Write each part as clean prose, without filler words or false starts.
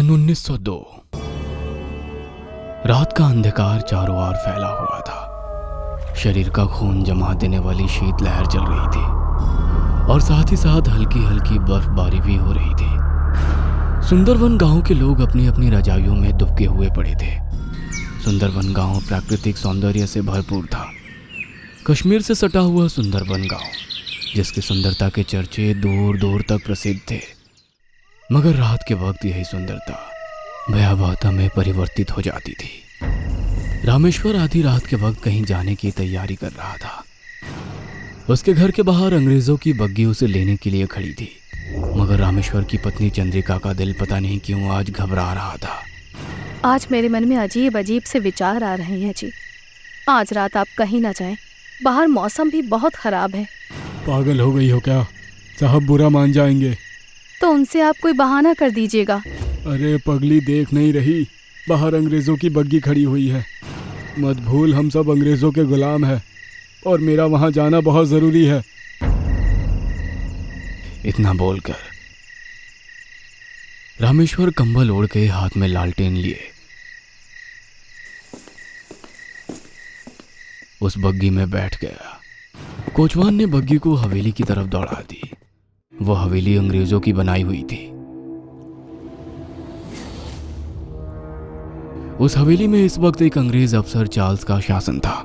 सन 1902। रात का अंधकार चारों ओर फैला हुआ था। शरीर का खून जमा देने वाली शीतलहर चल रही थी और साथ ही साथ हल्की हल्की बर्फबारी भी हो रही थी। सुंदरवन गांव के लोग अपनी अपनी रजाइयों में दुबके हुए पड़े थे। सुंदरवन गांव प्राकृतिक सौंदर्य से भरपूर था। कश्मीर से सटा हुआ सुंदरवन गांव, जिसकी सुंदरता के चर्चे दूर दूर तक प्रसिद्ध थे। मगर रात के वक्त यही सुंदरता भयावहता में परिवर्तित हो जाती थी। रामेश्वर आधी रात के वक्त कहीं जाने की तैयारी कर रहा था। उसके घर के बाहर अंग्रेजों की बग्गी उसे लेने के लिए खड़ी थी। मगर रामेश्वर की पत्नी चंद्रिका का दिल पता नहीं क्यों आज घबरा रहा था। आज मेरे मन में अजीब अजीब से विचार आ रहे हैं जी। आज रात आप कहीं ना जाएं। बाहर मौसम भी बहुत खराब है। पागल हो गई हो क्या? साहब बुरा मान जाएंगे। तो उनसे आप कोई बहाना कर दीजिएगा। अरे पगली, देख नहीं रही? बाहर अंग्रेजों की बग्गी खड़ी हुई है। मत भूल, हम सब अंग्रेजों के गुलाम हैं और मेरा वहां जाना बहुत जरूरी है। इतना बोलकर रामेश्वर कंबल ओढ़ के हाथ में लालटेन लिए उस बग्गी में बैठ गया। कोचवान ने बग्गी को हवेली की तरफ दौड़ा दी। वो हवेली अंग्रेजों की बनाई हुई थी। उस हवेली में इस वक्त एक अंग्रेज अफसर चार्ल्स का शासन था।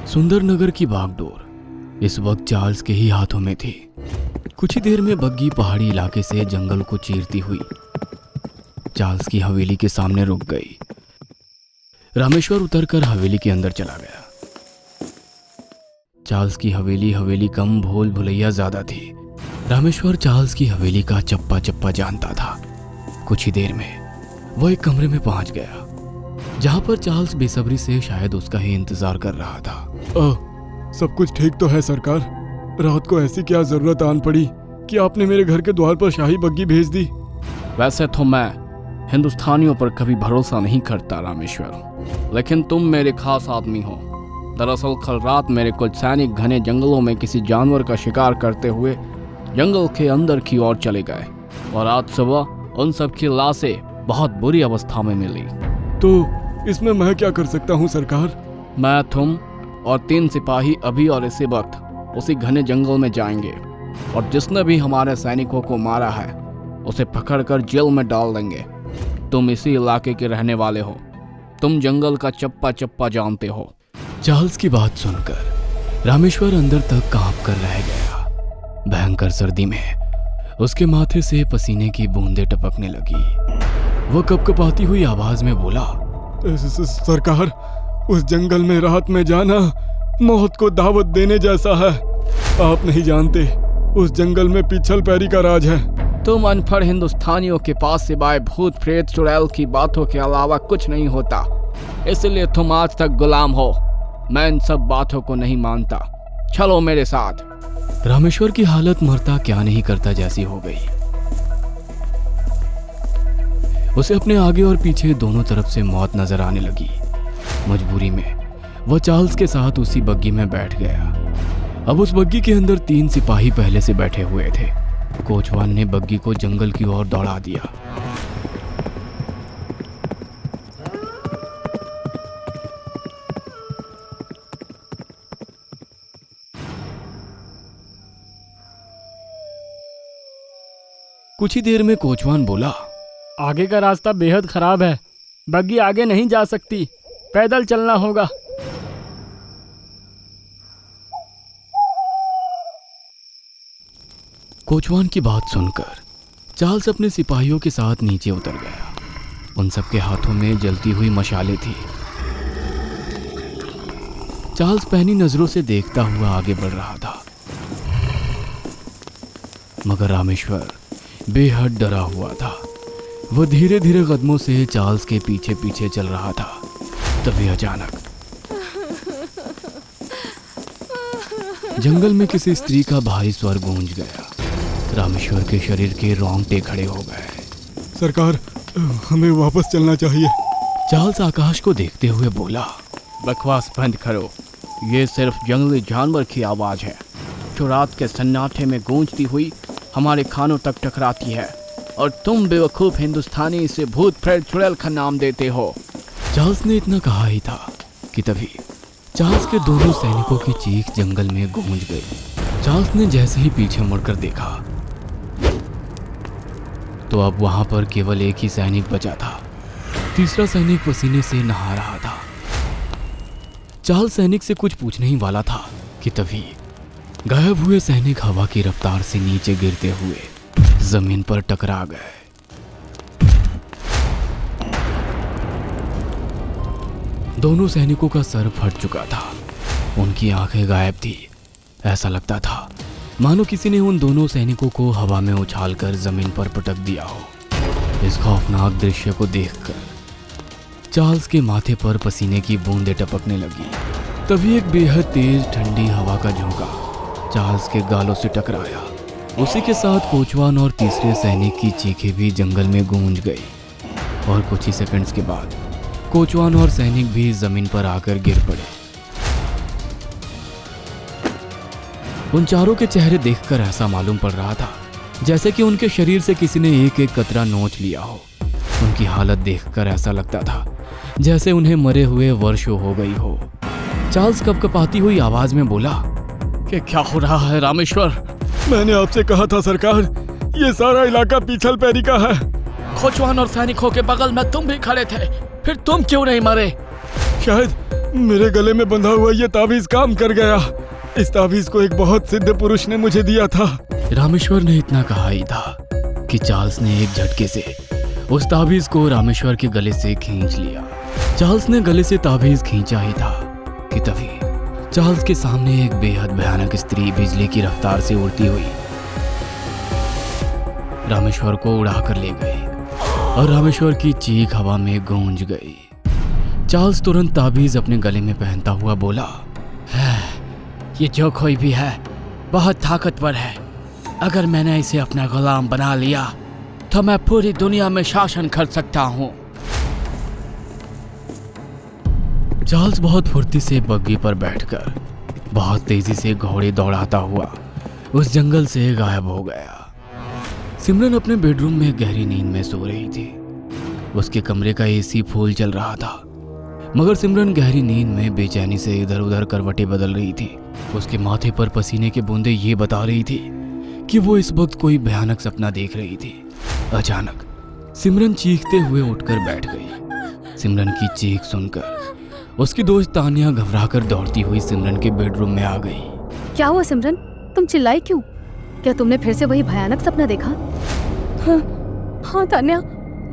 सुंदरनगर की बागडोर इस वक्त चार्ल्स के ही हाथों में थी। कुछ ही देर में बग्गी पहाड़ी इलाके से जंगल को चीरती हुई चार्ल्स की हवेली के सामने रुक गई। रामेश्वर उतरकर हवेली के अंदर चला गया। चार्ल्स की हवेली कम, भूल भुलैया ज्यादा थी। रामेश्वर चार्ल्स की हवेली का चप्पा चप्पा जानता था। कुछ ही देर में वह एक कमरे में पहुंच गया, जहां पर चार्ल्स बेसब्री से शायद उसका ही इंतजार कर रहा था। सब कुछ ठीक तो है सरकार? रात को ऐसी क्या जरूरत आन पड़ी कि आपने मेरे घर के द्वार पर शाही बग्गी भेज दी? वैसे तो मैं हिंदुस्तानियों पर कभी भरोसा नहीं करता रामेश्वर, लेकिन तुम मेरे खास आदमी हो। दरअसल कल रात मेरे कुछ सैनिक घने जंगलों में किसी जानवर का शिकार करते हुए जंगल के अंदर की ओर चले गए और आज सुबह उन सब की लाशें बहुत बुरी अवस्था में मिली। तो इसमें मैं क्या कर सकता हूँ सरकार? मैं, तुम और 3 सिपाही अभी और इसी वक्त उसी घने जंगल में जाएंगे और जिसने भी हमारे सैनिकों को मारा है उसे पकड़कर जेल में डाल देंगे। तुम इसी इलाके के रहने वाले हो, तुम जंगल का चप्पा चप्पा जानते हो। चार्ल्स की बात सुनकर रामेश्वर अंदर तक कांप कर रह गया। भयंकर सर्दी में उसके माथे से पसीने की बूंदें टपकने लगी। वो कपकपाती हुई आवाज में बोला, सरकार, उस जंगल में रात में जाना मौत को दावत देने जैसा है। आप नहीं जानते, उस जंगल में पिछल पैरी का राज है। तुम अनपढ़ हिंदुस्तानियों के पास सिवाय भूत प्रेत चुड़ैल की बातों के अलावा कुछ नहीं होता, इसलिए तुम आज तक गुलाम हो। मैं इन सब बातों को नहीं मानता, चलो मेरे साथ। रामेश्वर की हालत मरता क्या नहीं करता जैसी हो गई। उसे अपने आगे और पीछे दोनों तरफ से मौत नजर आने लगी। मजबूरी में वह चार्ल्स के साथ उसी बग्गी में बैठ गया। अब उस बग्गी के अंदर 3 सिपाही पहले से बैठे हुए थे। कोचवान ने बग्गी को जंगल की ओर दौड़ा दिया। कुछ ही देर में कोचवान बोला, आगे का रास्ता बेहद खराब है, बग्गी आगे नहीं जा सकती, पैदल चलना होगा। कोचवान की बात सुनकर चार्ल्स अपने सिपाहियों के साथ नीचे उतर गया। उन सबके हाथों में जलती हुई मशालें थी। चार्ल्स पैनी नजरों से देखता हुआ आगे बढ़ रहा था, मगर रामेश्वर बेहद डरा हुआ था। वो धीरे धीरे कदमों से चार्ल्स के पीछे पीछे चल रहा था। तभी अचानक जंगल में किसी स्त्री का भारी स्वर गूंज गया। रामेश्वर के शरीर के रोंगटे खड़े हो गए। सरकार, हमें वापस चलना चाहिए। चार्ल्स आकाश को देखते हुए बोला, बकवास बंद करो, ये सिर्फ जंगली जानवर की आवाज है जो रात के सन्नाटे में गूंजती हुई हमारे कानों तक टकराती है। और तुम बेवकूफ हिंदुस्तानी इसे भूत प्रेत चुड़ैल का नाम देते हो। चार्ल्स ने इतना कहा ही था कि तभी चार्ल्स के दोनों सैनिकों की चीख जंगल में गूंज गई। चार्ल्स ने जैसे ही पीछे मुड़कर देखा तो अब वहां पर केवल एक ही सैनिक बचा था। तीसरा सैनिक पसीने से नहा रहा था। चार्ल्स सैनिक से कुछ पूछने ही वाला था कि तभी गायब हुए सैनिक हवा की रफ्तार से नीचे गिरते हुए जमीन पर टकरा गए। दोनों सैनिकों का सर फट चुका था, उनकी आंखें गायब थी। ऐसा लगता था मानो किसी ने उन दोनों सैनिकों को हवा में उछालकर जमीन पर पटक दिया हो। इस खौफनाक दृश्य को देखकर चार्ल्स के माथे पर पसीने की बूंदें टपकने लगी। तभी एक बेहद तेज ठंडी हवा का झोंका चार्ल्स के गालों से टकराया। उसी के साथ कोचवान और तीसरे सैनिक की चीखें भी जंगल में गूंज गई और कुछ ही सेकंड्स के बाद कोचवान और सैनिक भी जमीन पर आकर गिर पड़े। उन चारों के चेहरे देखकर ऐसा मालूम पड़ रहा था जैसे कि उनके शरीर से किसी ने एक एक कतरा नोच लिया हो। उनकी हालत देखकर ऐसा लगता था जैसे उन्हें मरे हुए वर्षों हो गई हो। चार्ल्स कपकपाती हुई आवाज में बोला कि क्या हो रहा है रामेश्वर? मैंने आपसे कहा था सरकार, ये सारा इलाका पीछल पैरी का है। कोचवान और सैनिकों के बगल में तुम भी खड़े थे, फिर तुम क्यों नहीं मरे? शायद मेरे गले में बंधा हुआ ये ताबीज काम कर गया। इस ताबीज को एक बहुत सिद्ध पुरुष ने मुझे दिया था। रामेश्वर ने इतना कहा ही था कि चार्ल्स ने एक झटके से उस ताबीज को रामेश्वर के गले से खींच लिया। चार्ल्स ने गले से ताबीज खींचा ही था कि तभी चार्ल्स के सामने एक बेहद भयानक स्त्री बिजली की रफ्तार से उड़ती हुई रामेश्वर को उड़ाकर ले गई और रामेश्वर की चीख हवा में गूंज गई। चार्ल्स तुरंत ताबीज अपने गले में पहनता हुआ बोला, ये जो कोई भी है बहुत ताकतवर है। अगर मैंने इसे अपना गुलाम बना लिया तो मैं पूरी दुनिया में शासन कर सकता हूँ। चार्ल्स बहुत फुर्ती से बग्गी पर बैठकर बहुत तेजी से घोड़े दौड़ाता हुआ उस जंगल से गायब हो गया। सिमरन अपने बेडरूम में गहरी नींद में सो रही थी। उसके कमरे का एसी फुल चल रहा था, मगर सिमरन गहरी नींद में बेचैनी से इधर उधर करवटें बदल रही थी। उसके माथे पर पसीने की बूंदें ये बता रही थी कि वो इस वक्त कोई भयानक सपना देख रही थी। अचानक सिमरन चीखते हुए उठकर बैठ गई। सिमरन की चीख सुनकर उसकी दोस्त तानिया घबराकर दौड़ती हुई सिमरन के बेडरूम में आ गई। क्या हुआ सिमरन, तुम चिल्लाई क्यों? क्या तुमने फिर से वही भयानक सपना देखा? हाँ तान्या,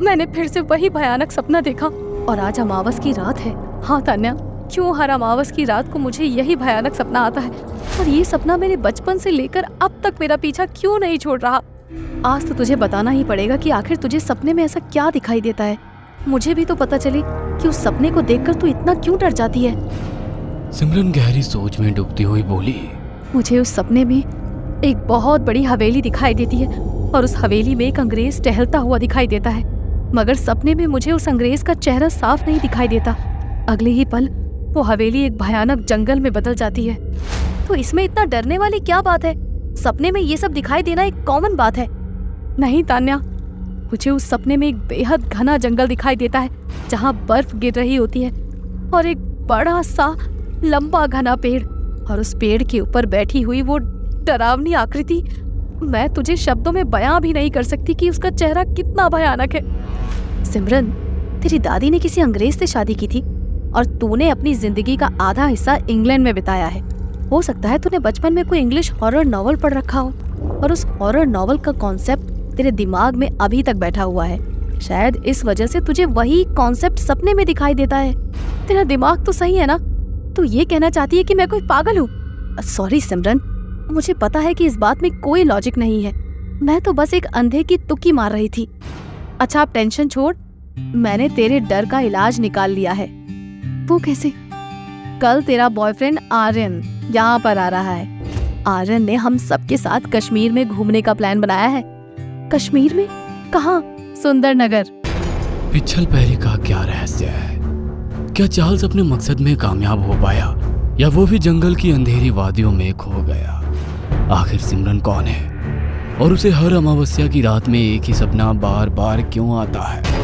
मैंने फिर से वही भयानक सपना देखा और आज अमावस की रात है। हाँ तान्या, क्यों हर अमावस की रात को मुझे यही भयानक सपना आता है और ये सपना मेरे बचपन से लेकर अब तक मेरा पीछा क्यों नहीं छोड़ रहा? आज तो तुझे बताना ही पड़ेगा कि आखिर तुझे सपने में ऐसा क्या दिखाई देता है। मुझे भी तो पता चले कि उस सपने को देखकर तू इतना क्यों डर जाती है। सिमरन गहरी सोच में डूबती हुई बोली, मुझे उस सपने में एक बहुत बड़ी हवेली दिखाई देती है और उस हवेली में एक अंग्रेज टहलता हुआ दिखाई देता है, मगर सपने में मुझे उस अंग्रेज का चेहरा साफ नहीं दिखाई देता। अगले ही पल वो हवेली एक भयानक जंगल में बदल जाती है। तो इसमें इतना डरने वाली क्या बात है? सपने में ये सब दिखाई देना एक कॉमन बात है। नहीं तान्या, मुझे उस सपने में एक बेहद घना जंगल दिखाई देता है जहाँ बर्फ गिर रही होती है और एक बड़ा सा लंबा घना पेड़ और उस पेड़ के ऊपर बैठी हुई वो डरावनी आकृति। मैं तुझे शब्दों में बयां भी नहीं कर सकती कि उसका चेहरा कितना भयानक है। सिमरन, तेरी दादी ने किसी अंग्रेज से शादी की थी और तूने अपनी जिंदगी का आधा हिस्सा इंग्लैंड में बिताया है। हो सकता है तूने बचपन में कोई इंग्लिश हॉरर नॉवल पढ़ रखा हो और उस हॉरर नॉवल का कॉन्सेप्ट तेरे दिमाग में अभी तक बैठा हुआ है। शायद इस वजह से तुझे वही कॉन्सेप्ट सपने में दिखाई देता है। तेरा दिमाग तो सही है ना? तू ये कहना चाहती है कि मैं कोई पागल हूँ? सॉरी सिमरन, मुझे पता है कि इस बात में कोई लॉजिक नहीं है। मैं तो बस एक अंधे की तुक्की मार रही थी। अच्छा अब टेंशन छोड़, मैंने तेरे डर का इलाज निकाल लिया है। वो कैसे? कल तेरा बॉयफ्रेंड आर्यन यहाँ पर आ रहा है। आर्यन ने हम सबके साथ कश्मीर में घूमने का प्लान बनाया है। कश्मीर में? कहाँ? सुंदरनगर। पिछल पैरी का क्या रहस्य है? क्या चार्ल्स अपने मकसद में कामयाब हो पाया या वो भी जंगल की अंधेरी वादियों में खो गया? आखिर सिमरन कौन है और उसे हर अमावस्या की रात में एक ही सपना बार बार क्यों आता है।